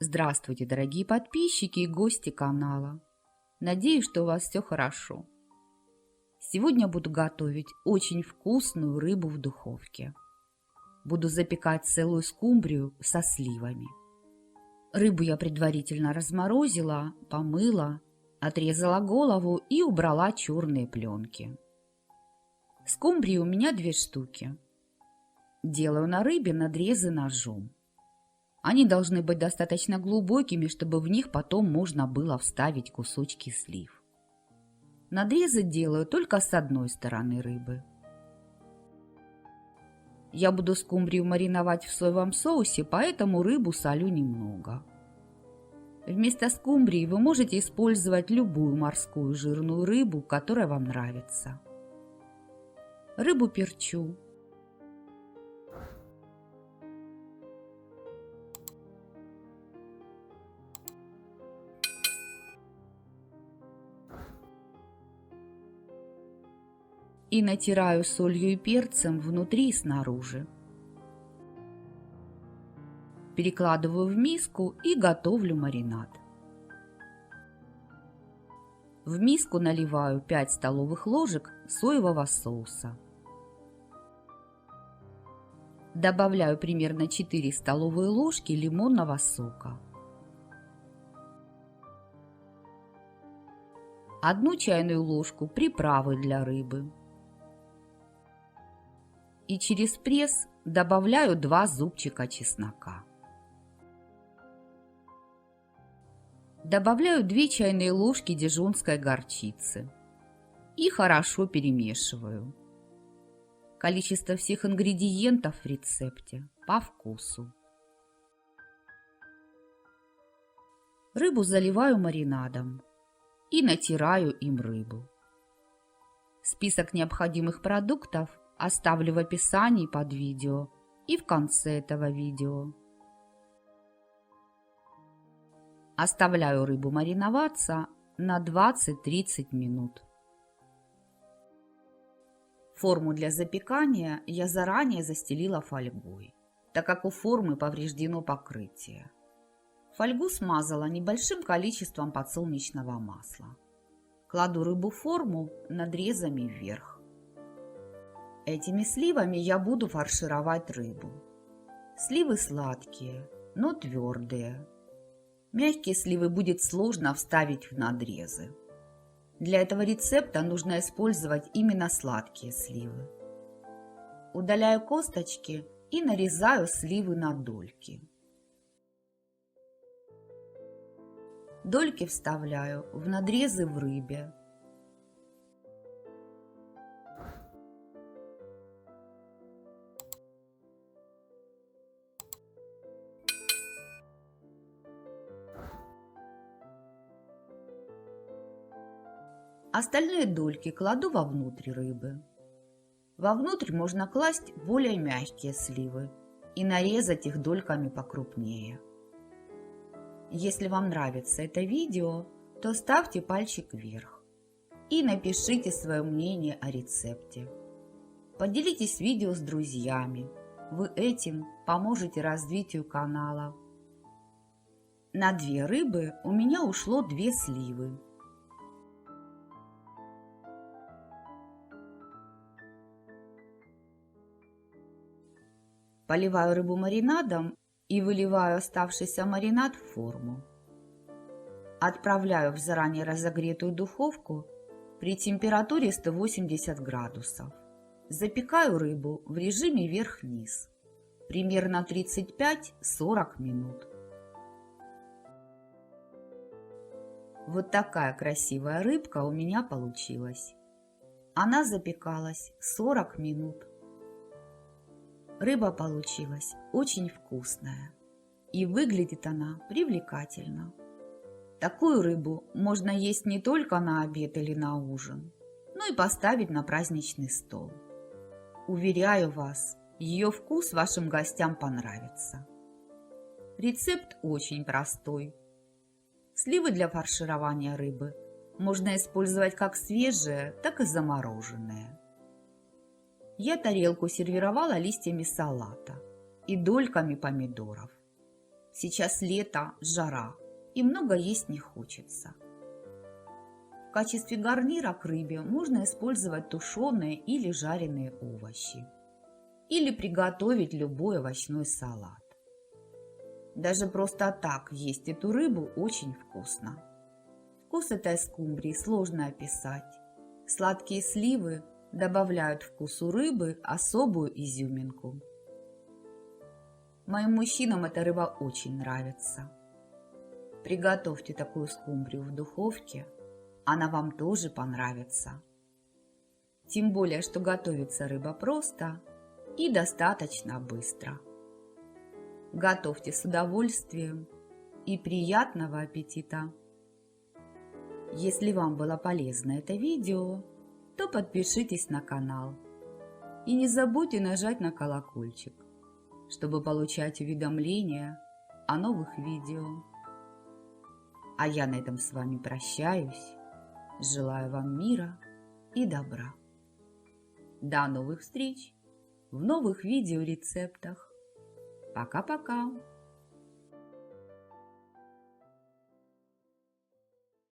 Здравствуйте, дорогие подписчики и гости канала. Надеюсь, что у вас все хорошо. Сегодня буду готовить очень вкусную рыбу в духовке. Буду запекать целую скумбрию со сливами. Рыбу я предварительно разморозила, помыла, отрезала голову и убрала черные пленки. Скумбрии у меня 2 штуки. Делаю на рыбе надрезы ножом. Они должны быть достаточно глубокими, чтобы в них потом можно было вставить кусочки слив. Надрезы делаю только с одной стороны рыбы. Я буду скумбрию мариновать в соевом соусе, поэтому рыбу солю немного. Вместо скумбрии вы можете использовать любую морскую жирную рыбу, которая вам нравится. Рыбу перчу. И натираю солью и перцем внутри и снаружи. Перекладываю в миску и готовлю маринад. В миску наливаю 5 столовых ложек соевого соуса. Добавляю примерно 4 столовые ложки лимонного сока. 1 чайную ложку приправы для рыбы. И через пресс добавляю 2 зубчика чеснока. Добавляю 2 чайные ложки дижонской горчицы и хорошо перемешиваю. Количество всех ингредиентов в рецепте по вкусу. Рыбу заливаю маринадом и натираю им рыбу. Список необходимых продуктов оставлю в описании под видео и в конце этого видео. Оставляю рыбу мариноваться на 20-30 минут. Форму для запекания я заранее застелила фольгой, так как у формы повреждено покрытие. Фольгу смазала небольшим количеством подсолнечного масла. Кладу рыбу в форму надрезами вверх. Этими сливами я буду фаршировать рыбу. Сливы сладкие, но твердые. Мягкие сливы будет сложно вставить в надрезы. Для этого рецепта нужно использовать именно сладкие сливы. Удаляю косточки и нарезаю сливы на дольки. Дольки вставляю в надрезы в рыбе. Остальные дольки кладу вовнутрь рыбы. Вовнутрь можно класть более мягкие сливы и нарезать их дольками покрупнее. Если вам нравится это видео, то ставьте пальчик вверх и напишите свое мнение о рецепте. Поделитесь видео с друзьями, вы этим поможете развитию канала. На 2 рыбы у меня ушло 2 сливы. Поливаю рыбу маринадом и выливаю оставшийся маринад в форму. Отправляю в заранее разогретую духовку при температуре 180 градусов. Запекаю рыбу в режиме вверх-вниз, примерно 35-40 минут. Вот такая красивая рыбка у меня получилась. Она запекалась 40 минут. Рыба получилась очень вкусная, и выглядит она привлекательно. Такую рыбу можно есть не только на обед или на ужин, но и поставить на праздничный стол. Уверяю вас, ее вкус вашим гостям понравится. Рецепт очень простой. Сливы для фарширования рыбы можно использовать как свежие, так и замороженные. Я тарелку сервировала листьями салата и дольками помидоров. Сейчас лето, жара, и много есть не хочется. В качестве гарнира к рыбе можно использовать тушеные или жареные овощи. Или приготовить любой овощной салат. Даже просто так есть эту рыбу очень вкусно. Вкус этой скумбрии сложно описать. Сладкие сливы добавляют вкусу рыбы особую изюминку. Моим мужчинам эта рыба очень нравится. Приготовьте такую скумбрию в духовке, она вам тоже понравится. Тем более, что готовится рыба просто и достаточно быстро. Готовьте с удовольствием и приятного аппетита! Если вам было полезно это видео, то подпишитесь на канал и не забудьте нажать на колокольчик, чтобы получать уведомления о новых видео. А я на этом с вами прощаюсь. Желаю вам мира и добра. До новых встреч в новых видеорецептах. Пока-пока!